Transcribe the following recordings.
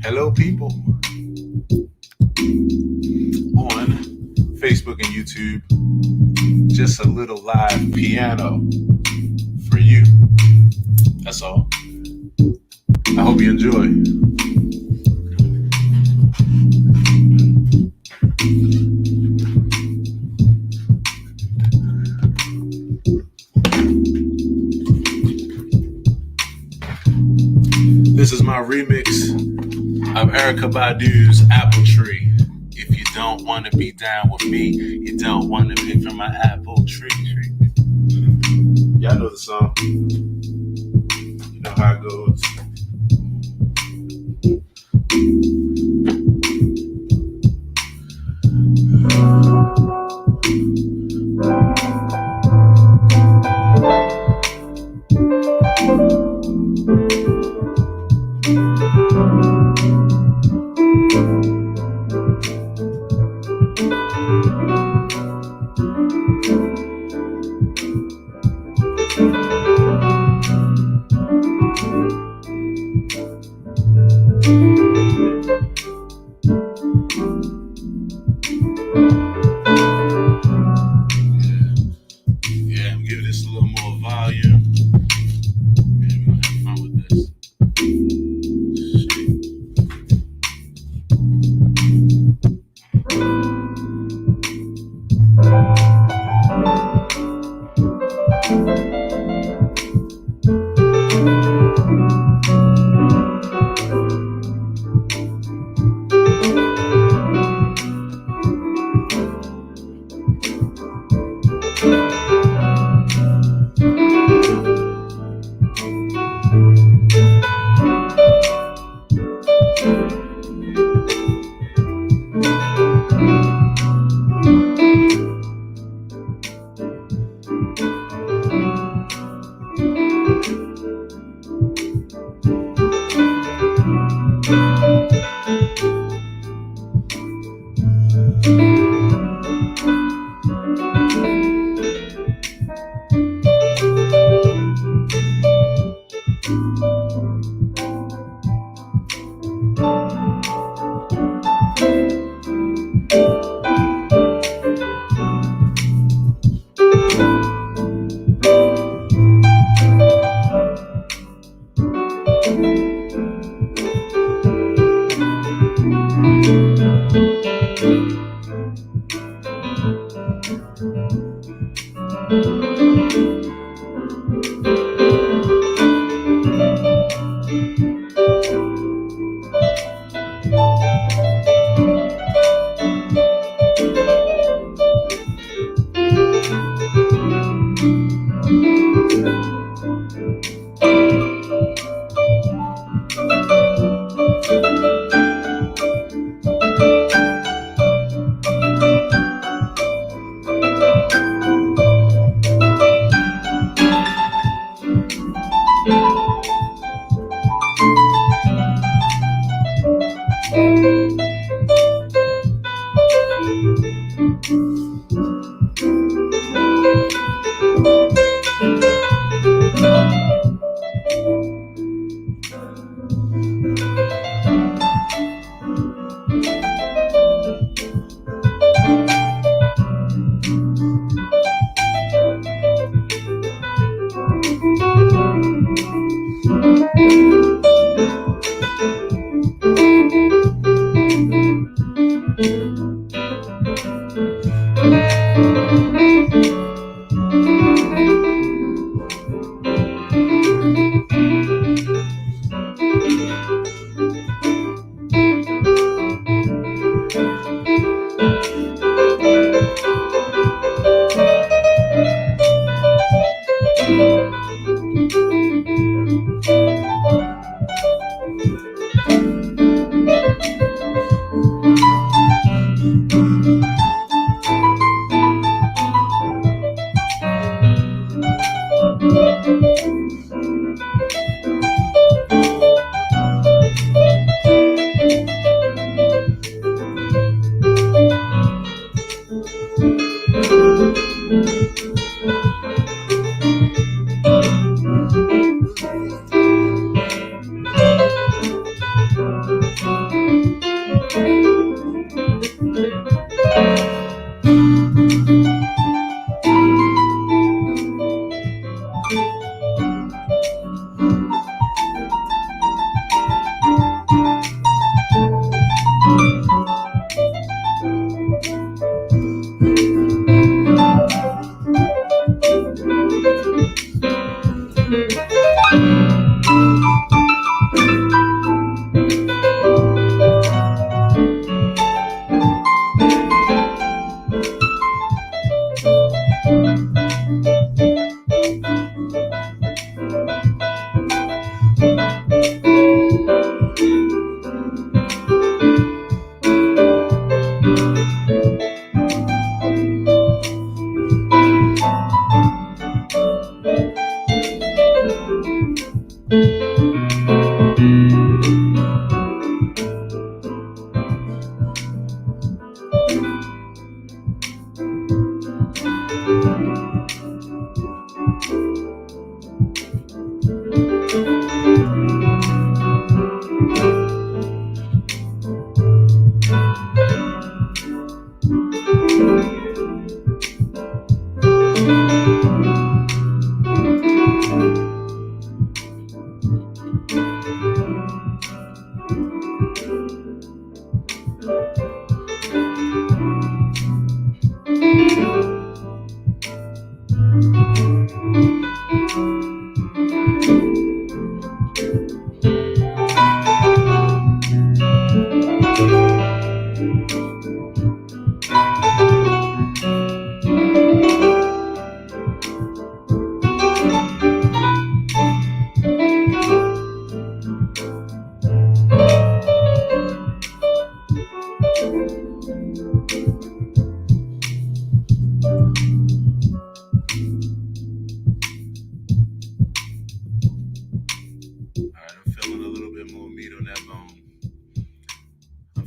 Hello, people on Facebook and YouTube. Just a little live piano for you. That's all. I hope you enjoy. This is my remix of Erykah Badu's Apple Tree. If you don't want to be down with me, you don't want to be from my apple tree. Y'all know the song. You know how it goes.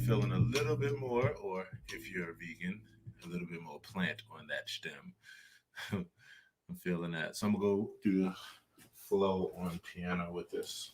Feeling a little bit more, or if you're a vegan, a little bit more plant on that stem. I'm feeling that. So I'm gonna go do the flow on piano with this.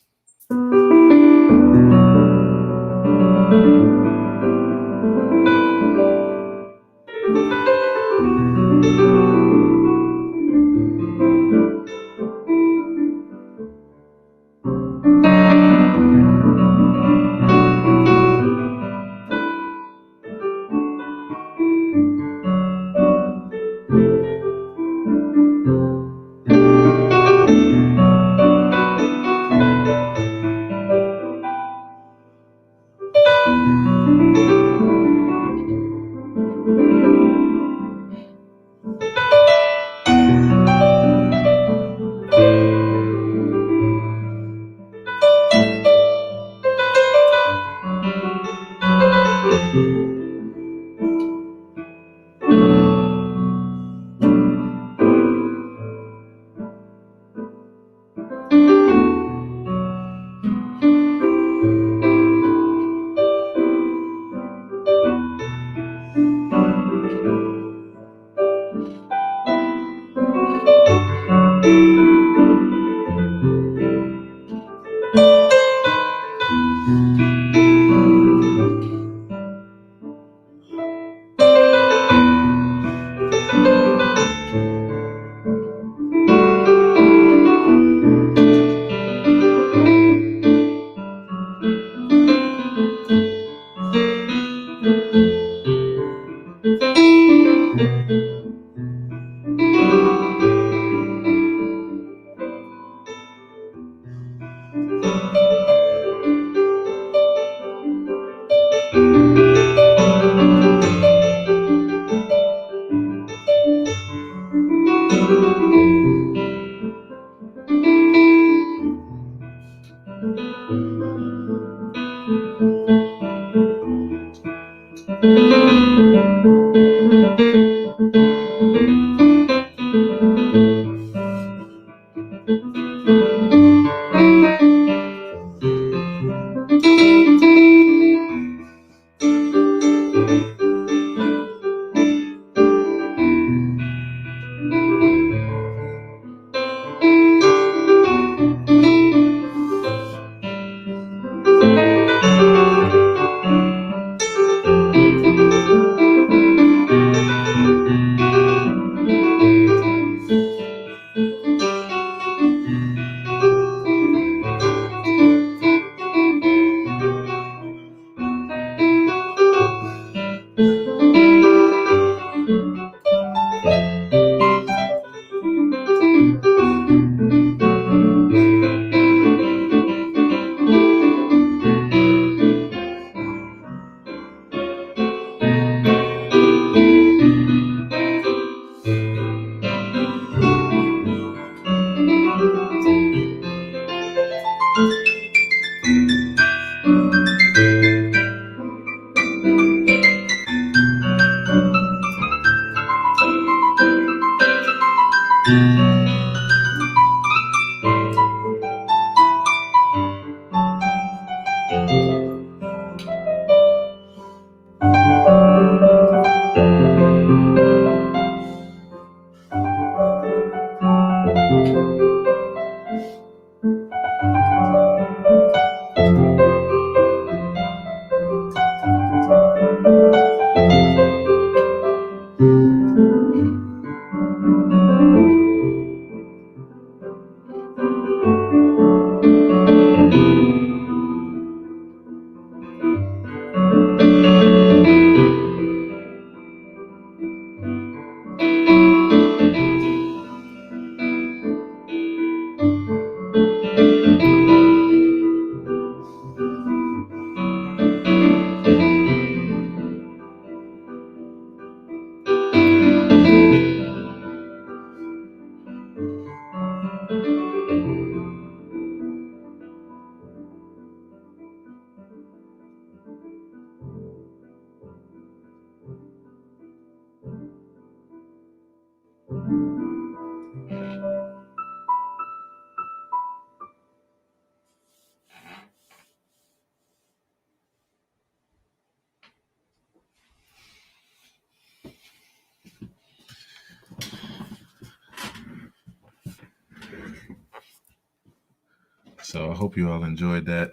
So I hope you all enjoyed that.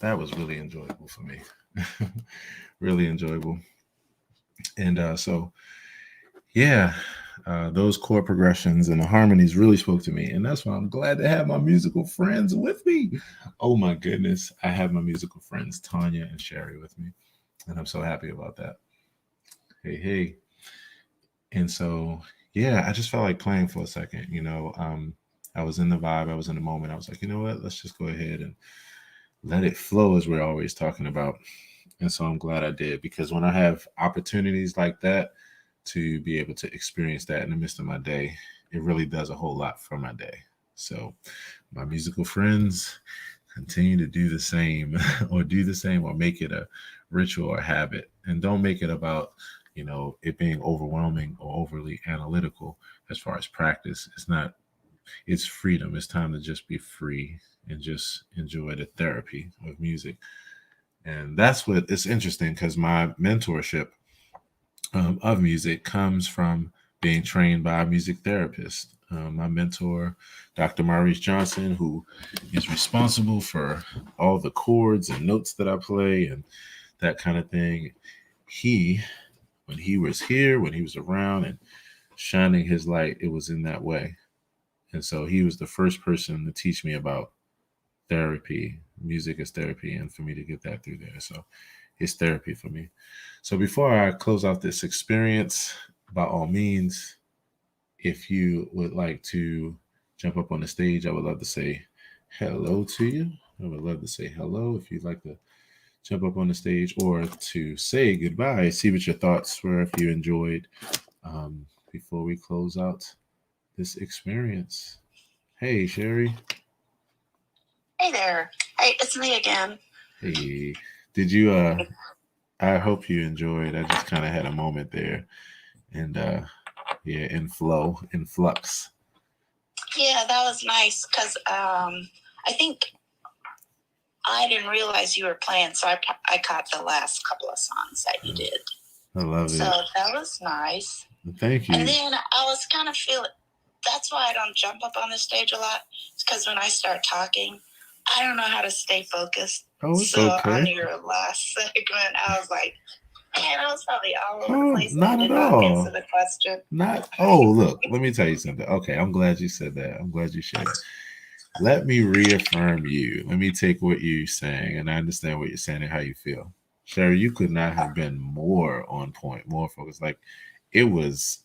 That was really enjoyable for me. Really enjoyable. And so, yeah, those chord progressions and the harmonies really spoke to me. And that's why I'm glad to have my musical friends with me. Oh my goodness. I have my musical friends, Tanya and Sherry, with me. And I'm so happy about that. Hey, hey. And so, yeah, I just felt like playing for a second. I was in the vibe, I was in the moment. I was like, you know what? Let's just go ahead and let it flow, as we're always talking about. And so I'm glad I did, because when I have opportunities like that to be able to experience that in the midst of my day, it really does a whole lot for my day. So, my musical friends, continue to do the same, or do the same, or make it a ritual or habit. And don't make it about, it being overwhelming or overly analytical as far as practice. It's not, it's freedom. It's time to just be free and just enjoy the therapy of music. And that's what it's interesting, because my mentorship of music comes from being trained by a music therapist. My mentor, Dr. Maurice Johnson, who is responsible for all the chords and notes that I play and that kind of thing. He, when he was here, when he was around and shining his light, it was in that way. And so he was the first person to teach me about therapy. Music is therapy, and for me to get that through there. So it's therapy for me. So before I close out this experience, by all means, if you would like to jump up on the stage, I would love to say hello to you. I would love to say hello if you'd like to jump up on the stage, or to say goodbye, see what your thoughts were, if you enjoyed, um, before we close out this experience. Hey, Sherry. Hey there. Hey, it's me again. Hey, did you I hope you enjoyed. I just kind of had a moment there, and yeah, in flow, in flux. Yeah, that was nice because I think I didn't realize you were playing, so I caught the last couple of songs that you did. I love So it. that was nice. Thank you. And then I was kind of feeling, that's why I don't jump up on the stage a lot. It's because when I start talking, I don't know how to stay focused. Oh, it's So okay. on your last segment, I was like, man, I was probably all over the Oh, place. not I at did not all. answer the question. Not. Oh, look. Let me tell you something. Okay, I'm glad you said that. I'm glad you shared. Let me reaffirm you. Let me take what you're saying, and I understand what you're saying and how you feel. Sherry, you could not have been more on point, more focused. Like, it was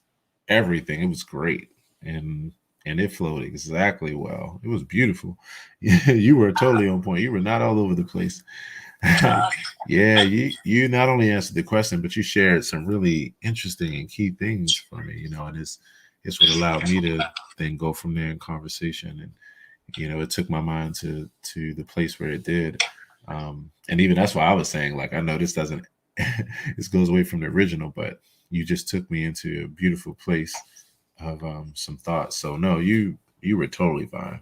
everything. It was great, and it flowed exactly well. It was beautiful. You were totally on point. You were not all over the place. Yeah, you not only answered the question, but you shared some really interesting and key things for me. And it's what allowed me to then go from there in conversation, and it took my mind to the place where it did. And even that's why I was saying, like, I know this doesn't this goes away from the original, but you just took me into a beautiful place of some thoughts. So no, you were totally fine.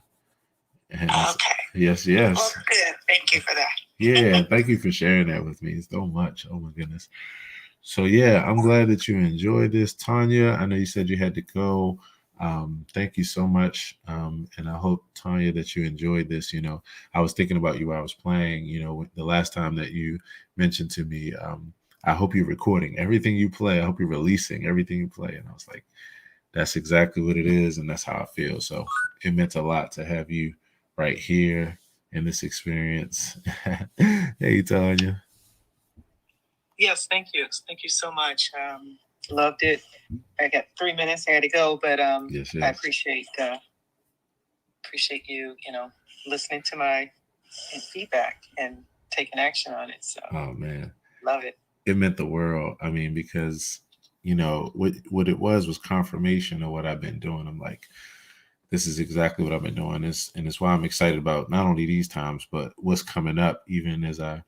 And Okay. yes, Well, yes. good. Thank you for that. Yeah, thank you for sharing that with me so much. Oh my goodness. So yeah, I'm glad that you enjoyed this, Tanya. I know you said you had to go. Thank you so much, and I hope, Tanya, that you enjoyed this. I was thinking about you while I was playing. The last time that you mentioned to me, I hope you're recording everything you play. I hope you're releasing everything you play. And I was like, that's exactly what it is, and that's how I feel. So it meant a lot to have you right here in this experience. Hey, Tanya. Yes, thank you. Thank you so much. Loved it. I got 3 minutes. I had to go, but Yes, I yes. appreciate you. Listening to my feedback and taking action on it. So Oh man, love it. it meant the world. I mean, because what it was confirmation of what I've been doing. I'm like, this is exactly what I've been doing. And it's why I'm excited about not only these times, but what's coming up, even as I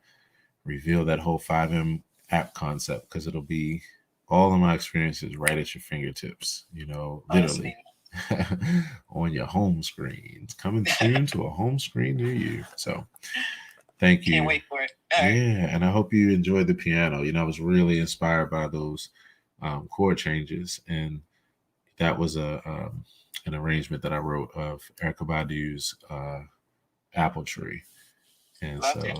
reveal that whole 5M app concept, because it'll be all of my experiences right at your fingertips, literally. On your home screen. It's coming soon to a home screen near you. So thank you. Can't wait for it. All right. Yeah, and I hope you enjoyed the piano. I was really inspired by those chord changes, and that was an arrangement that I wrote of Erykah Badu's Apple Tree. And Loved so, it.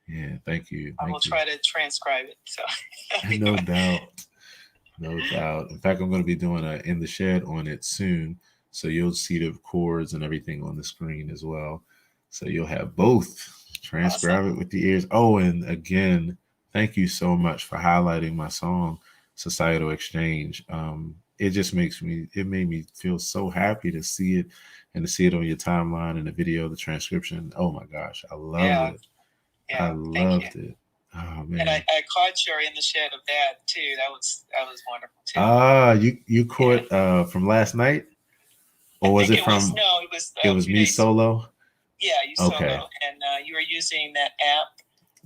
yeah, thank you. I will Thank you. try to transcribe it. So No doubt. No doubt. In fact, I'm going to be doing a In the Shed on it soon. So you'll see the chords and everything on the screen as well. So you'll have both. Transcribe it with the ears. Oh, and again, thank you so much for highlighting my song, Societal Exchange. It just it made me feel so happy to see it and to see it on your timeline and the video, the transcription. Oh my gosh, I love it. Yeah, I loved it. Oh man. And I caught your In the Shed of that too. That was wonderful too. Ah, you caught from last night? Or was it from it was me solo? Yeah, you solo. And you were using that app.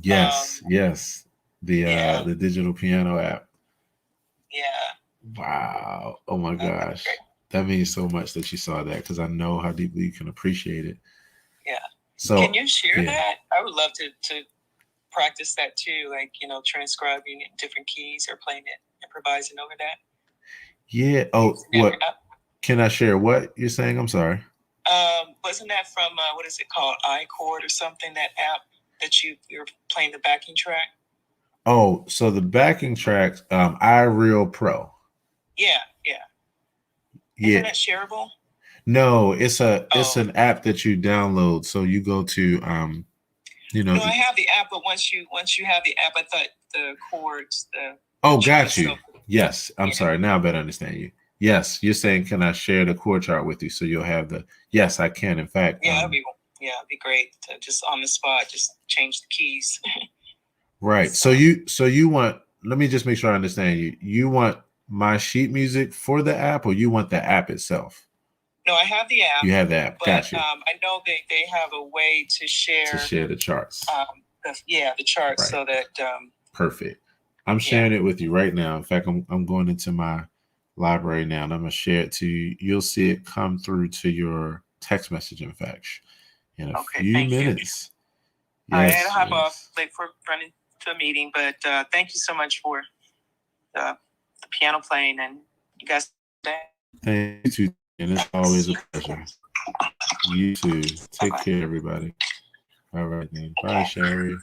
Yes, yes. The digital piano app. Yeah. Wow. Oh my gosh. That means so much that you saw that because I know how deeply you can appreciate it. Yeah. So can you share that? I would love to practice that too, like, transcribing in different keys or playing it, improvising over that. Yeah. Oh, what? Can I share what you're saying? I'm sorry. Wasn't that from what is it called, iChord or something? That app that you're playing the backing track. Oh, so the backing tracks, iReal Pro. Yeah. Isn't that shareable? No, it's an app that you download. So you go to No, I have the app, but once you have the app, I thought the chords. Got you. Yes, I'm sorry. Now I better understand you. Yes, you're saying, can I share the chord chart with you so you'll have the? Yes, I can. In fact, it'd be great to just on the spot just change the keys. Right. So you want? Let me just make sure I understand you. You want my sheet music for the app, or you want the app itself? No, I have the app. You have the app. Gotcha. I know they have a way to share the charts. The charts, right. So that perfect. I'm sharing it with you right now. In fact, I'm going into my library now, and I'm gonna share it to you. You'll see it come through to your text message. In fact, in a few minutes. Yes, I had to hop off late for running to a meeting, but thank you so much for the piano playing, and you guys. Thank you. And it's always a pleasure. You too. Take care, everybody. All right, then. Bye, Sherry.